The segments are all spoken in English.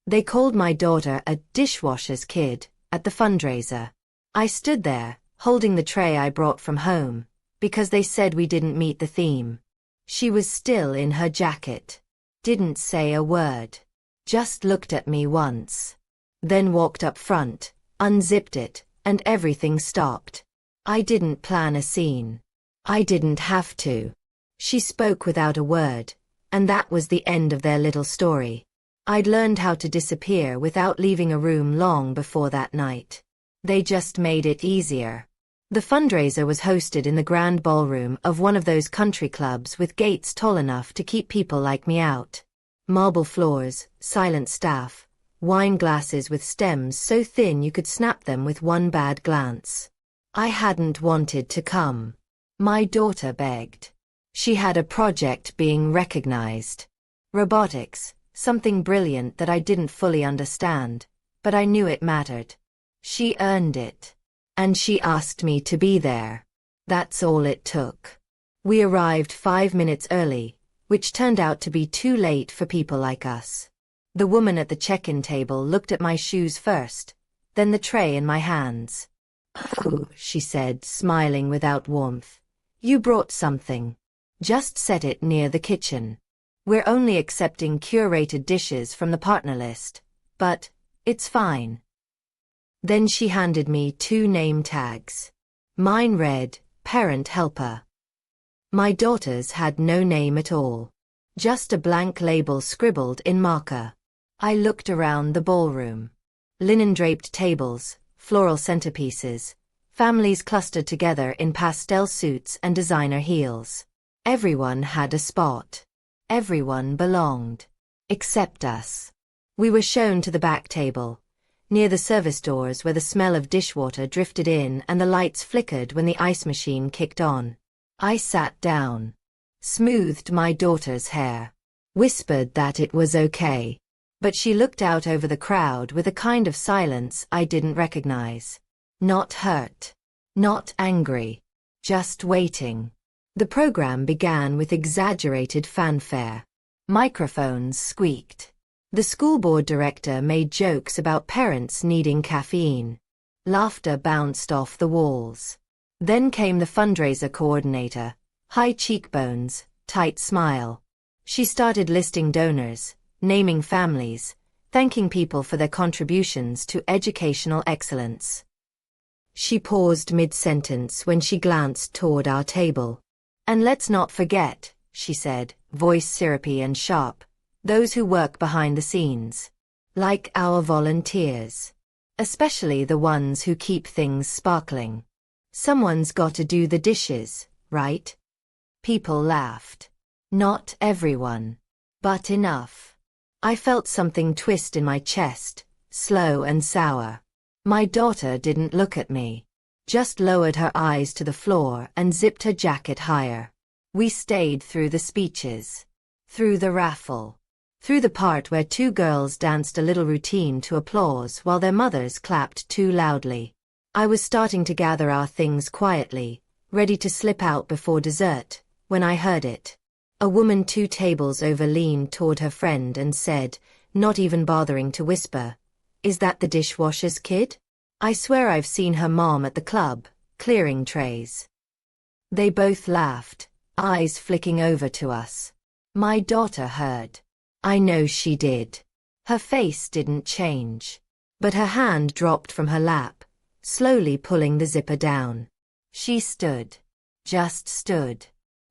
They called my daughter a dishwasher's kid at the fundraiser. I stood there, holding the tray I brought from home, because they said we didn't meet the theme. She was still in her jacket. Didn't say a word. Just looked at me once. Then walked up front, unzipped it, and everything stopped. I didn't plan a scene. I didn't have to. She spoke without a word, and that was the end of their little story. I'd learned how to disappear without leaving a room long before that night. They just made it easier. The fundraiser was hosted in the grand ballroom of one of those country clubs with gates tall enough to keep people like me out. Marble floors, silent staff, wine glasses with stems so thin you could snap them with one bad glance. I hadn't wanted to come. My daughter begged. She had a project being recognized. Robotics, something brilliant that I didn't fully understand, but I knew it mattered. She earned it. And she asked me to be there. That's all it took. We arrived 5 minutes early, which turned out to be too late for people like us. The woman at the check-in table looked at my shoes first, then the tray in my hands. "Oh," she said, smiling without warmth. "You brought something. Just set it near the kitchen. We're only accepting curated dishes from the partner list, but it's fine." Then she handed me 2 name tags. Mine read, Parent Helper. My daughter's had no name at all. Just a blank label scribbled in marker. I looked around the ballroom. Linen-draped tables, floral centerpieces, families clustered together in pastel suits and designer heels. Everyone had a spot. Everyone belonged. Except us. We were shown to the back table, near the service doors where the smell of dishwater drifted in and the lights flickered when the ice machine kicked on. I sat down, smoothed my daughter's hair, whispered that it was okay. But she looked out over the crowd with a kind of silence I didn't recognize. Not hurt. Not angry. Just waiting. The program began with exaggerated fanfare. Microphones squeaked. The school board director made jokes about parents needing caffeine. Laughter bounced off the walls. Then came the fundraiser coordinator. High cheekbones, tight smile. She started listing donors, naming families, thanking people for their contributions to educational excellence. She paused mid-sentence when she glanced toward our table. "And let's not forget," she said, voice syrupy and sharp, "those who work behind the scenes. Like our volunteers. Especially the ones who keep things sparkling. Someone's got to do the dishes, right?" People laughed. Not everyone. But enough. I felt something twist in my chest, slow and sour. My daughter didn't look at me. Just lowered her eyes to the floor and zipped her jacket higher. We stayed through the speeches. Through the raffle. Through the part where 2 girls danced a little routine to applause while their mothers clapped too loudly. I was starting to gather our things quietly, ready to slip out before dessert, when I heard it. A woman 2 tables over leaned toward her friend and said, not even bothering to whisper, "Is that the dishwasher's kid? I swear I've seen her mom at the club, clearing trays." They both laughed, eyes flicking over to us. My daughter heard. I know she did. Her face didn't change. But her hand dropped from her lap, slowly pulling the zipper down. She stood. Just stood.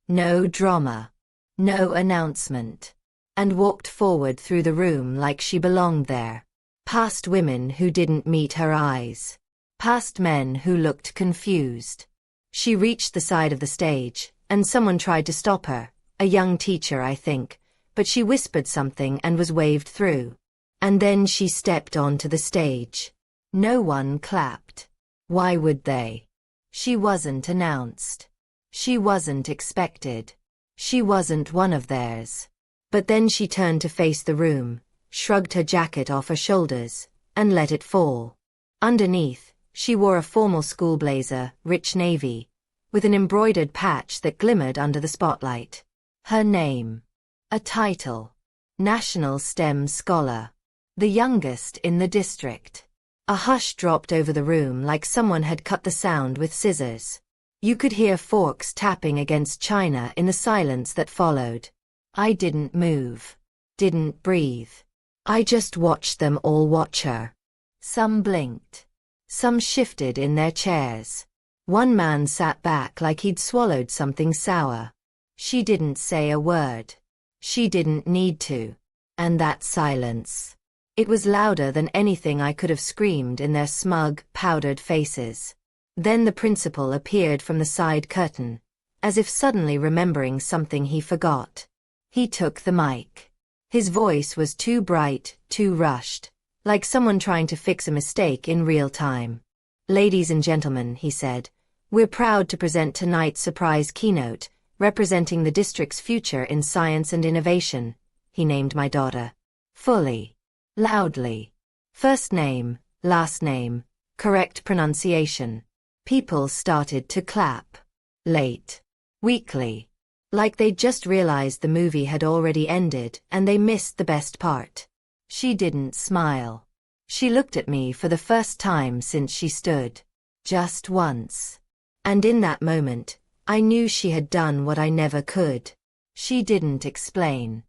No drama. No announcement. And walked forward through the room like she belonged there. Past women who didn't meet her eyes. Past men who looked confused. She reached the side of the stage, and someone tried to stop her, a young teacher I think, but she whispered something and was waved through. And then she stepped onto the stage. No one clapped. Why would they? She wasn't announced. She wasn't expected. She wasn't one of theirs. But then she turned to face the room, shrugged her jacket off her shoulders, and let it fall. Underneath, she wore a formal school blazer, rich navy, with an embroidered patch that glimmered under the spotlight. Her name. A title. National STEM Scholar. the youngest in the district. A hush dropped over the room like someone had cut the sound with scissors. You could hear forks tapping against china in the silence that followed. I didn't move. Didn't breathe. I just watched them all watch her. Some blinked. Some shifted in their chairs. One man sat back like he'd swallowed something sour. She didn't say a word. She didn't need to. And that silence. It was louder than anything I could have screamed in their smug, powdered faces. Then the principal appeared from the side curtain, as if suddenly remembering something he forgot. He took the mic. His voice was too bright, too rushed, like someone trying to fix a mistake in real time. "Ladies and gentlemen," he said, "we're proud to present tonight's surprise keynote, representing the district's future in science and innovation." He named my daughter. Fully. Loudly. First name, last name, correct pronunciation. People started to clap. Late. Weakly. Like they'd just realized the movie had already ended and they missed the best part. She didn't smile. She looked at me for the first time since she stood. Just once. And in that moment, I knew she had done what I never could. She didn't explain.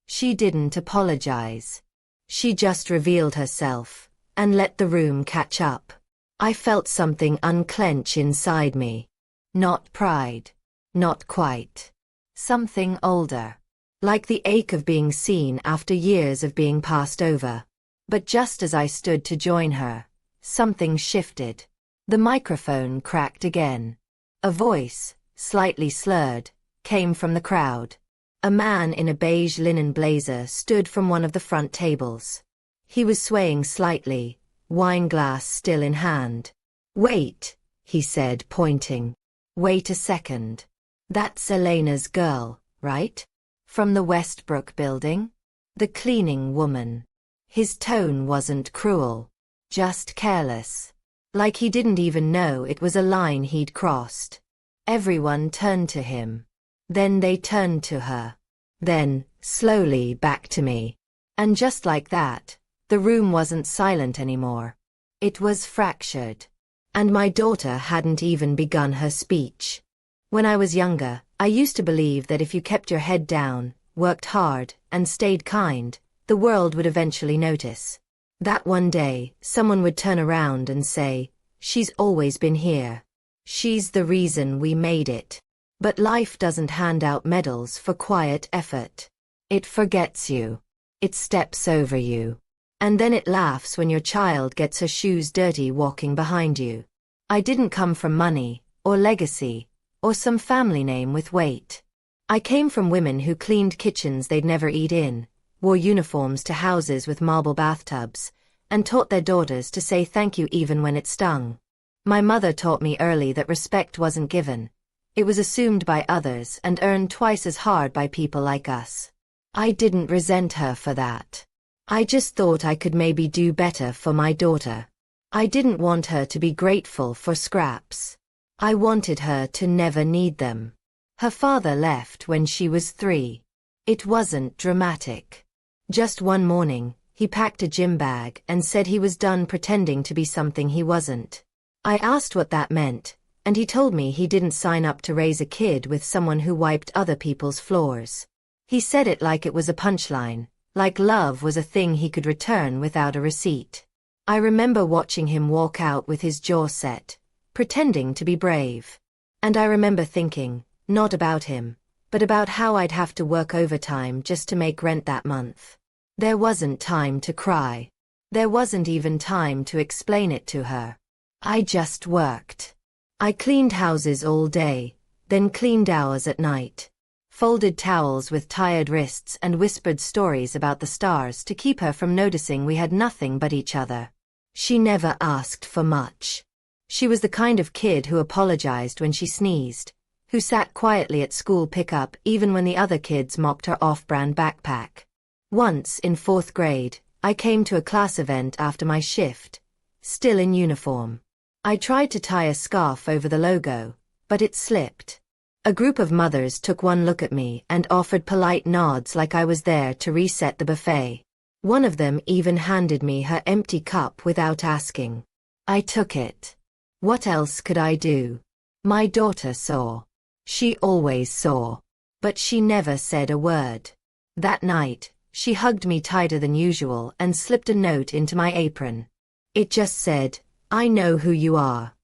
She didn't apologize. She just revealed herself, and let the room catch up. I felt something unclench inside me. Not pride. Not quite. Something older. Like the ache of being seen after years of being passed over. But just as I stood to join her, something shifted. The microphone cracked again. A voice, slightly slurred, came from the crowd. A man in a beige linen blazer stood from one of the front tables. He was swaying slightly, wine glass still in hand. "Wait," he said, pointing. "Wait a second. That's Elena's girl, right? From the Westbrook building? The cleaning woman." His tone wasn't cruel. Just careless. Like he didn't even know it was a line he'd crossed. Everyone turned to him. Then they turned to her. Then, slowly back to me. And just like that, the room wasn't silent anymore. It was fractured. And my daughter hadn't even begun her speech. When I was younger, I used to believe that if you kept your head down, worked hard, and stayed kind, the world would eventually notice. That one day, someone would turn around and say, "She's always been here. She's the reason we made it." But life doesn't hand out medals for quiet effort. It forgets you. It steps over you. And then it laughs when your child gets her shoes dirty walking behind you. I didn't come from money, or legacy, or some family name with weight. I came from women who cleaned kitchens they'd never eat in, wore uniforms to houses with marble bathtubs, and taught their daughters to say thank you even when it stung. My mother taught me early that respect wasn't given. It was assumed by others and earned twice as hard by people like us. I didn't resent her for that. I just thought I could maybe do better for my daughter. I didn't want her to be grateful for scraps. I wanted her to never need them. Her father left when she was 3. It wasn't dramatic. Just one morning, he packed a gym bag and said he was done pretending to be something he wasn't. I asked what that meant, and he told me he didn't sign up to raise a kid with someone who wiped other people's floors. He said it like it was a punchline, like love was a thing he could return without a receipt. I remember watching him walk out with his jaw set, pretending to be brave. And I remember thinking, not about him, but about how I'd have to work overtime just to make rent that month. There wasn't time to cry. There wasn't even time to explain it to her. I just worked. I cleaned houses all day, then cleaned hours at night. Folded towels with tired wrists and whispered stories about the stars to keep her from noticing we had nothing but each other. She never asked for much. She was the kind of kid who apologized when she sneezed, who sat quietly at school pickup even when the other kids mocked her off-brand backpack. Once in 4th grade, I came to a class event after my shift, still in uniform. I tried to tie a scarf over the logo, but it slipped. A group of mothers took one look at me and offered polite nods like I was there to reset the buffet. One of them even handed me her empty cup without asking. I took it. What else could I do? My daughter saw. She always saw. But she never said a word. That night, she hugged me tighter than usual and slipped a note into my apron. It just said, "I know who you are."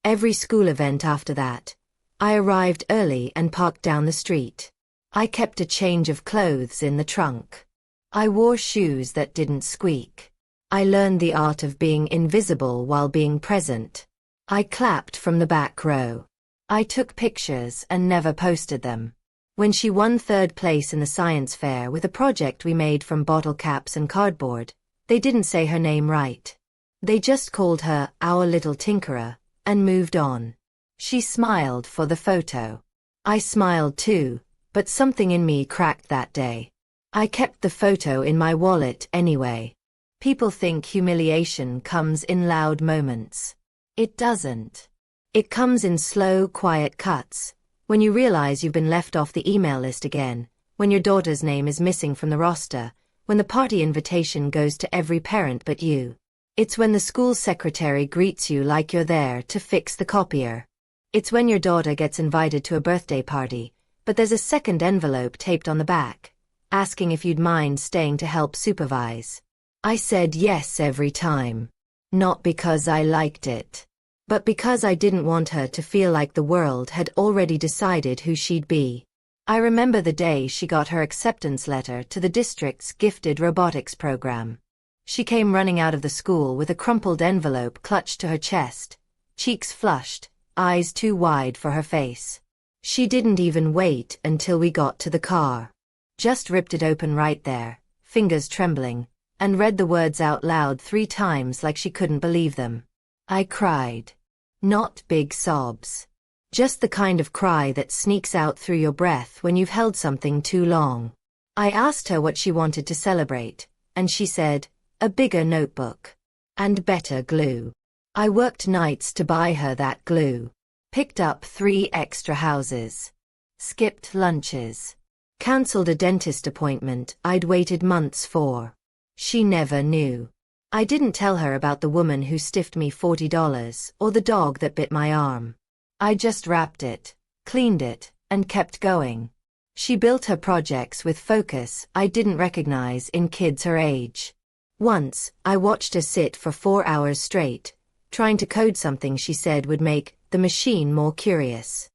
Every school event after that, I arrived early and parked down the street. I kept a change of clothes in the trunk. I wore shoes that didn't squeak. I learned the art of being invisible while being present. I clapped from the back row. I took pictures and never posted them. When she won third place in the science fair with a project we made from bottle caps and cardboard, they didn't say her name right. They just called her our little tinkerer and moved on. She smiled for the photo. I smiled too, but something in me cracked that day. I kept the photo in my wallet anyway. People think humiliation comes in loud moments. It doesn't. It comes in slow, quiet cuts, when you realize you've been left off the email list again, when your daughter's name is missing from the roster, when the party invitation goes to every parent but you. It's when the school secretary greets you like you're there to fix the copier. It's when your daughter gets invited to a birthday party, but there's a second envelope taped on the back, asking if you'd mind staying to help supervise. I said yes every time. Not because I liked it, but because I didn't want her to feel like the world had already decided who she'd be. I remember the day she got her acceptance letter to the district's gifted robotics program. She came running out of the school with a crumpled envelope clutched to her chest, cheeks flushed, eyes too wide for her face. She didn't even wait until we got to the car. Just ripped it open right there, fingers trembling, and read the words out loud 3 times like she couldn't believe them. I cried. Not big sobs. Just the kind of cry that sneaks out through your breath when you've held something too long. I asked her what she wanted to celebrate, and she said, a bigger notebook. And better glue. I worked nights to buy her that glue. Picked up 3 extra houses. Skipped lunches. Cancelled a dentist appointment I'd waited months for. She never knew. I didn't tell her about the woman who stiffed me $40 or the dog that bit my arm. I just wrapped it, cleaned it, and kept going. She built her projects with focus I didn't recognize in kids her age. Once, I watched her sit for 4 hours straight, trying to code something she said would make the machine more curious.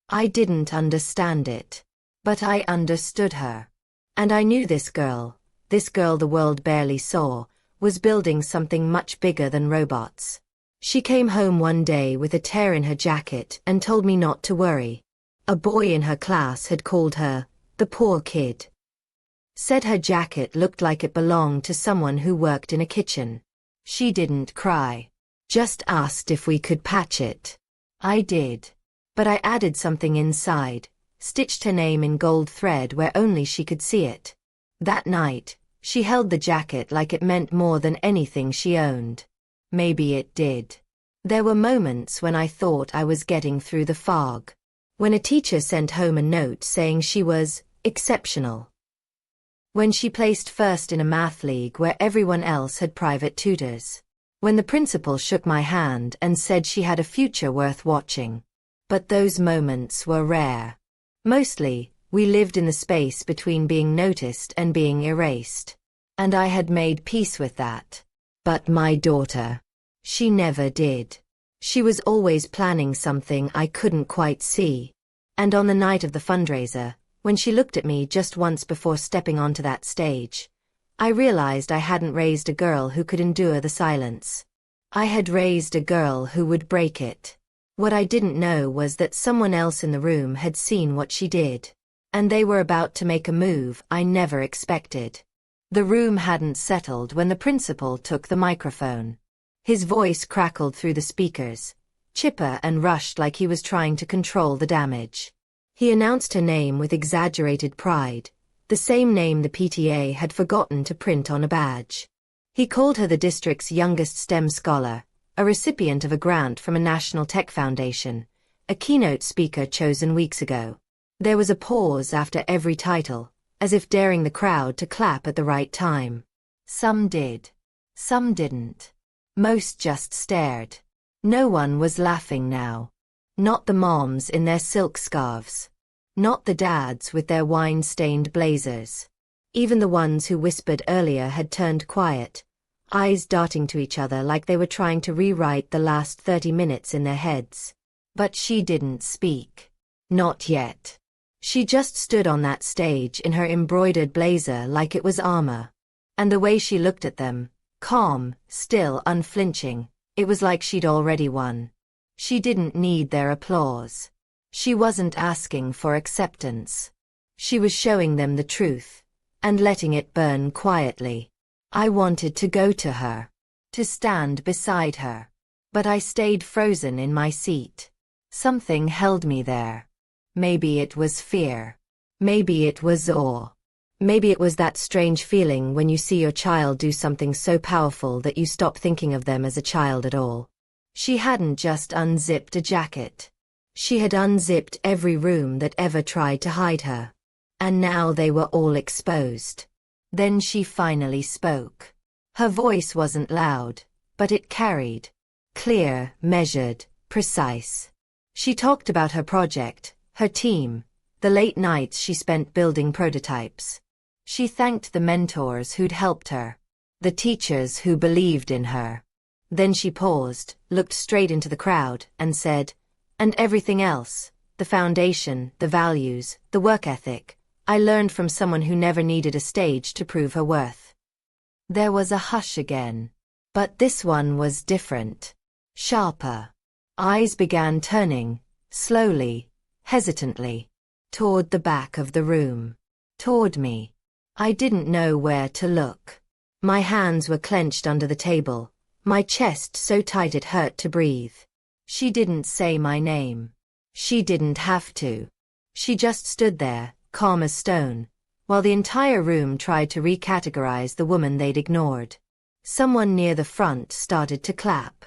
I didn't understand it. But I understood her. And I knew this girl the world barely saw, was building something much bigger than robots. She came home one day with a tear in her jacket and told me not to worry. A boy in her class had called her the poor kid. Said her jacket looked like it belonged to someone who worked in a kitchen. She didn't cry. Just asked if we could patch it. I did. But I added something inside, stitched her name in gold thread where only she could see it. That night, she held the jacket like it meant more than anything she owned. Maybe it did. There were moments when I thought I was getting through the fog. When a teacher sent home a note saying she was exceptional. When she placed first in a math league where everyone else had private tutors. When the principal shook my hand and said she had a future worth watching. But those moments were rare. Mostly, we lived in the space between being noticed and being erased. And I had made peace with that. But my daughter. She never did. She was always planning something I couldn't quite see. And on the night of the fundraiser, when she looked at me just once before stepping onto that stage, I realized I hadn't raised a girl who could endure the silence. I had raised a girl who would break it. What I didn't know was that someone else in the room had seen what she did. And they were about to make a move I never expected. The room hadn't settled when the principal took the microphone. His voice crackled through the speakers, chipper and rushed like he was trying to control the damage. He announced her name with exaggerated pride, the same name the PTA had forgotten to print on a badge. He called her the district's youngest STEM scholar, a recipient of a grant from a national tech foundation, a keynote speaker chosen weeks ago. There was a pause after every title, as if daring the crowd to clap at the right time. Some did. Some didn't. Most just stared. No one was laughing now. Not the moms in their silk scarves. Not the dads with their wine-stained blazers. Even the ones who whispered earlier had turned quiet, eyes darting to each other like they were trying to rewrite the last 30 minutes in their heads. But she didn't speak. Not yet. She just stood on that stage in her embroidered blazer like it was armor. And the way she looked at them, calm, still unflinching, it was like she'd already won. She didn't need their applause. She wasn't asking for acceptance. She was showing them the truth, and letting it burn quietly. I wanted to go to her, to stand beside her. But I stayed frozen in my seat. Something held me there. Maybe it was fear. Maybe it was awe. Maybe it was that strange feeling when you see your child do something so powerful that you stop thinking of them as a child at all. She hadn't just unzipped a jacket. She had unzipped every room that ever tried to hide her. And now they were all exposed. Then she finally spoke. Her voice wasn't loud, but it carried. Clear, measured, precise. She talked about her project, her team, the late nights she spent building prototypes. She thanked the mentors who'd helped her, the teachers who believed in her. Then she paused, looked straight into the crowd, and said, "And everything else, the foundation, the values, the work ethic, I learned from someone who never needed a stage to prove her worth." There was a hush again. But this one was different. Sharper. Eyes began turning, slowly, hesitantly, toward the back of the room. Toward me. I didn't know where to look. My hands were clenched under the table, my chest so tight it hurt to breathe. She didn't say my name. She didn't have to. She just stood there, calm as stone, while the entire room tried to recategorize the woman they'd ignored. Someone near the front started to clap.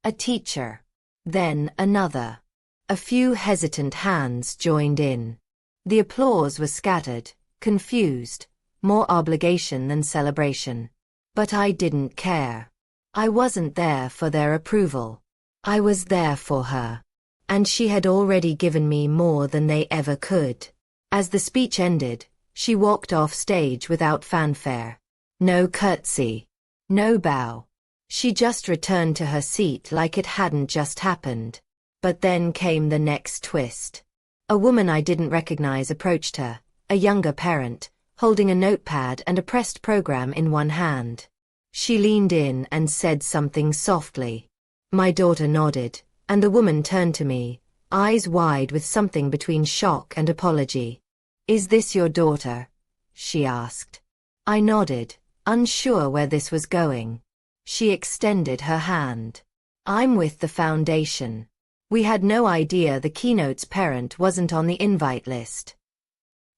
A teacher. Then another. A few hesitant hands joined in. The applause was scattered, confused, more obligation than celebration. But I didn't care. I wasn't there for their approval. I was there for her. And she had already given me more than they ever could. As the speech ended, she walked off stage without fanfare. No curtsy. No bow. She just returned to her seat like it hadn't just happened. But then came the next twist. A woman I didn't recognize approached her, a younger parent, holding a notepad and a pressed program in one hand. She leaned in and said something softly. My daughter nodded, and the woman turned to me, eyes wide with something between shock and apology. "Is this your daughter?" she asked. I nodded, unsure where this was going. She extended her hand. "I'm with the foundation. We had no idea the keynote's parent wasn't on the invite list."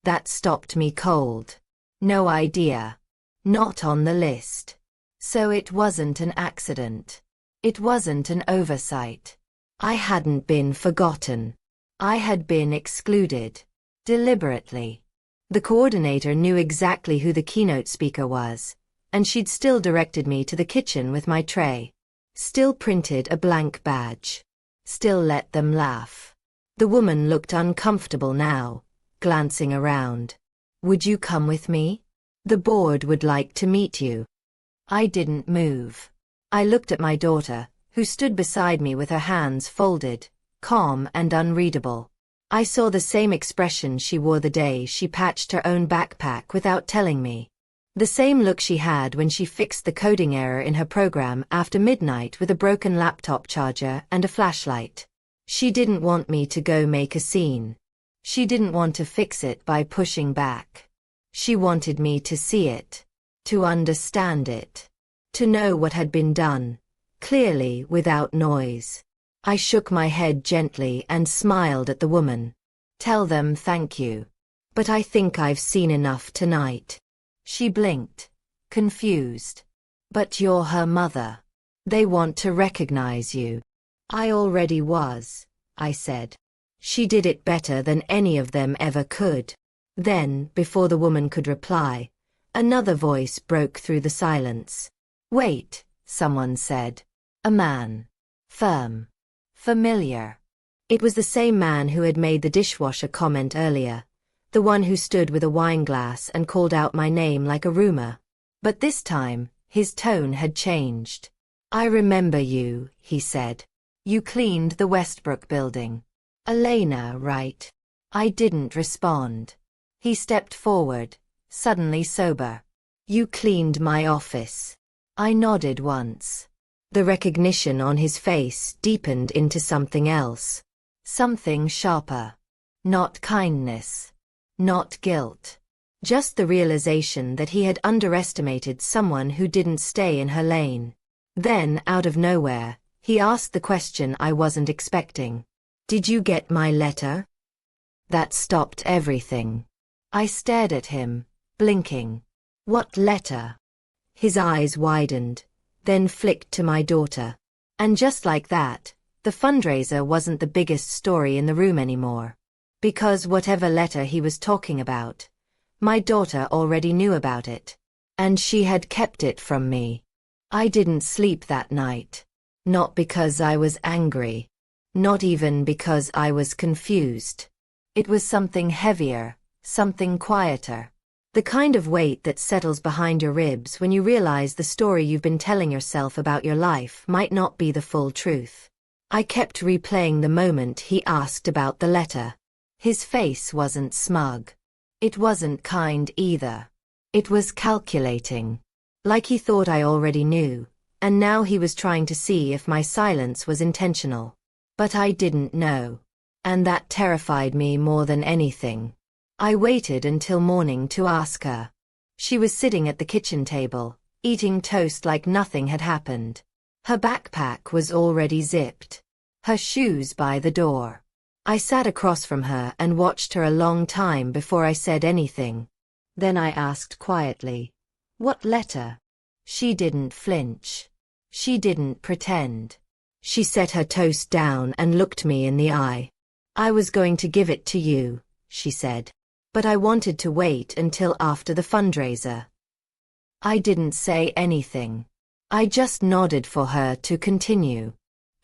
That stopped me cold. No idea. Not on the list. So it wasn't an accident. It wasn't an oversight. I hadn't been forgotten. I had been excluded. Deliberately. The coordinator knew exactly who the keynote speaker was, and she'd still directed me to the kitchen with my tray. Still printed a blank badge. Still let them laugh. The woman looked uncomfortable now, glancing around. "Would you come with me? The board would like to meet you." I didn't move. I looked at my daughter, who stood beside me with her hands folded, calm and unreadable. I saw the same expression she wore the day she patched her own backpack without telling me. The same look she had when she fixed the coding error in her program after midnight with a broken laptop charger and a flashlight. She didn't want me to go make a scene. She didn't want to fix it by pushing back. She wanted me to see it. To understand it. To know what had been done. Clearly, without noise. I shook my head gently and smiled at the woman. "Tell them thank you. But I think I've seen enough tonight." She blinked. Confused. "But you're her mother. They want to recognize you." "I already was," I said. "She did it better than any of them ever could." Then, before the woman could reply, Another voice broke through the silence. Wait, someone said. A man. Firm. Familiar. It was the same man who had made the dishwasher comment earlier. The one who stood with a wine glass and called out my name like a rumor. But this time, his tone had changed. I remember you, he said. You cleaned the Westbrook building. Elena, right? I didn't respond. He stepped forward, suddenly sober. You cleaned my office. I nodded once. The recognition on his face deepened into something else. Something sharper. Not kindness. Not guilt. Just the realization that he had underestimated someone who didn't stay in her lane. Then, out of nowhere, he asked the question I wasn't expecting. Did you get my letter? That stopped everything. I stared at him, blinking. What letter? His eyes widened, then flicked to my daughter. And just like that, the fundraiser wasn't the biggest story in the room anymore. Because whatever letter he was talking about, my daughter already knew about it. And she had kept it from me. I didn't sleep that night. Not because I was angry. Not even because I was confused. It was something heavier, something quieter. The kind of weight that settles behind your ribs when you realize the story you've been telling yourself about your life might not be the full truth. I kept replaying the moment he asked about the letter. His face wasn't smug. It wasn't kind either. It was calculating. Like he thought I already knew, and now he was trying to see if my silence was intentional. But I didn't know. And that terrified me more than anything. I waited until morning to ask her. She was sitting at the kitchen table, eating toast like nothing had happened. Her backpack was already zipped. Her shoes by the door. I sat across from her and watched her a long time before I said anything. Then I asked quietly, "What letter?" She didn't flinch. She didn't pretend. She set her toast down and looked me in the eye. "I was going to give it to you," she said. "But I wanted to wait until after the fundraiser." I didn't say anything. I just nodded for her to continue.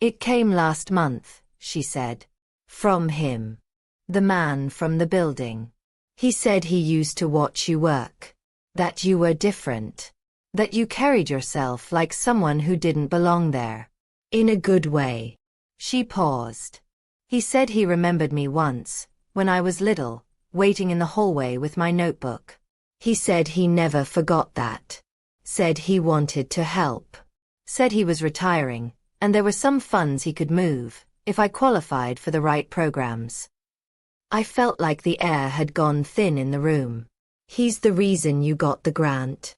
"It came last month," she said. "From him. The man from the building. He said he used to watch you work. That you were different. That you carried yourself like someone who didn't belong there. In a good way." She paused. "He said he remembered me once, when I was little, waiting in the hallway with my notebook. He said he never forgot that. Said he wanted to help. Said he was retiring, and there were some funds he could move, if I qualified for the right programs." I felt like the air had gone thin in the room. "He's the reason you got the grant?"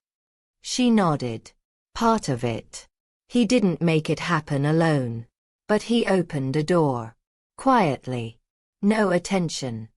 She nodded. "Part of it. He didn't make it happen alone. But he opened a door. Quietly. No attention.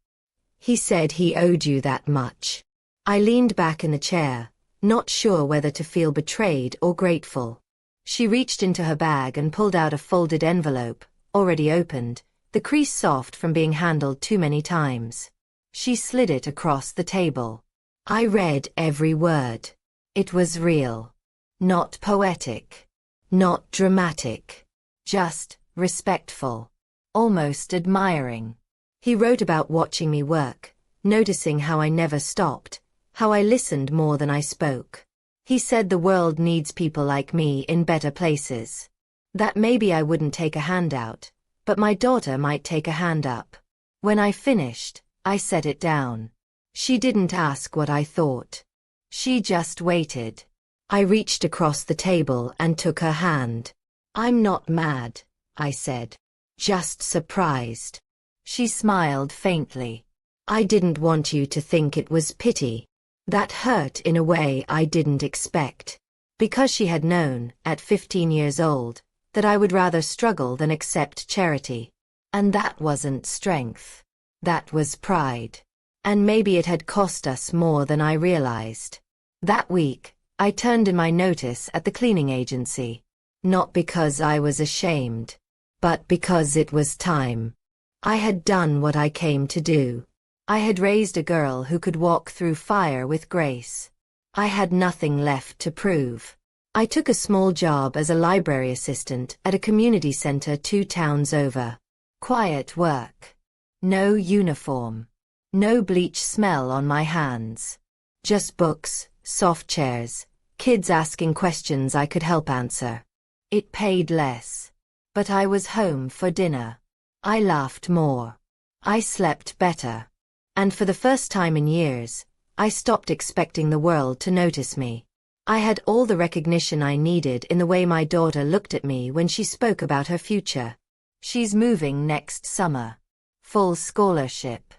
He said he owed you that much." I leaned back in the chair, not sure whether to feel betrayed or grateful. She reached into her bag and pulled out a folded envelope, already opened, the crease soft from being handled too many times. She slid it across the table. I read every word. It was real. Not poetic. Not dramatic. Just respectful. Almost admiring. He wrote about watching me work, noticing how I never stopped, how I listened more than I spoke. He said the world needs people like me in better places. That maybe I wouldn't take a handout, but my daughter might take a hand up. When I finished, I set it down. She didn't ask what I thought. She just waited. I reached across the table and took her hand. "I'm not mad," I said. "Just surprised." She smiled faintly. "I didn't want you to think it was pity." That hurt in a way I didn't expect. Because she had known, at 15 years old, that I would rather struggle than accept charity. And that wasn't strength. That was pride. And maybe it had cost us more than I realized. That week, I turned in my notice at the cleaning agency. Not because I was ashamed, but because it was time. I had done what I came to do. I had raised a girl who could walk through fire with grace. I had nothing left to prove. I took a small job as a library assistant at a community center 2 towns over. Quiet work. No uniform. No bleach smell on my hands. Just books, soft chairs, kids asking questions I could help answer. It paid less. But I was home for dinner. I laughed more. I slept better. And for the first time in years, I stopped expecting the world to notice me. I had all the recognition I needed in the way my daughter looked at me when she spoke about her future. She's moving next summer. Full scholarship.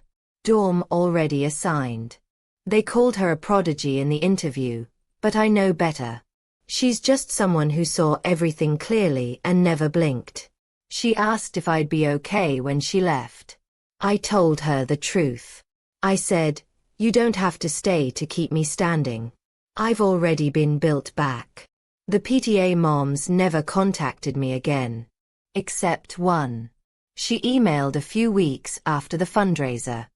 Dorm already assigned. They called her a prodigy in the interview, but I know better. She's just someone who saw everything clearly and never blinked. She asked if I'd be okay when she left. I told her the truth. I said, "You don't have to stay to keep me standing. I've already been built back." The PTA moms never contacted me again. Except one. She emailed a few weeks after the fundraiser.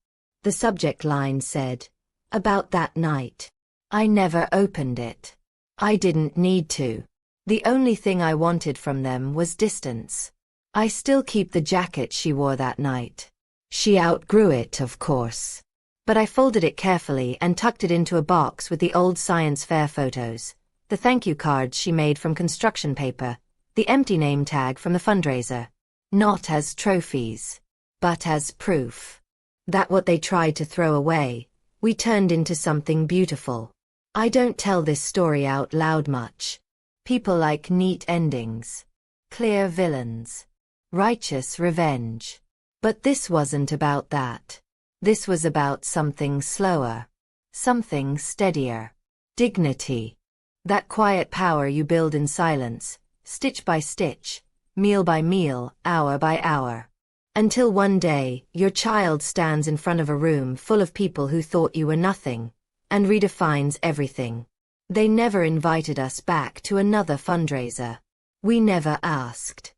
The subject line said, "About that night." I never opened it. I didn't need to. The only thing I wanted from them was distance. I still keep the jacket she wore that night. She outgrew it, of course. But I folded it carefully and tucked it into a box with the old science fair photos, the thank you cards she made from construction paper, the empty name tag from the fundraiser. Not as trophies, but as proof that what they tried to throw away, we turned into something beautiful. I don't tell this story out loud much. People like neat endings, clear villains, righteous revenge. But this wasn't about that. This was about something slower, something steadier. Dignity. That quiet power you build in silence, stitch by stitch, meal by meal, hour by hour. Until one day, your child stands in front of a room full of people who thought you were nothing, and redefines everything. They never invited us back to another fundraiser. We never asked.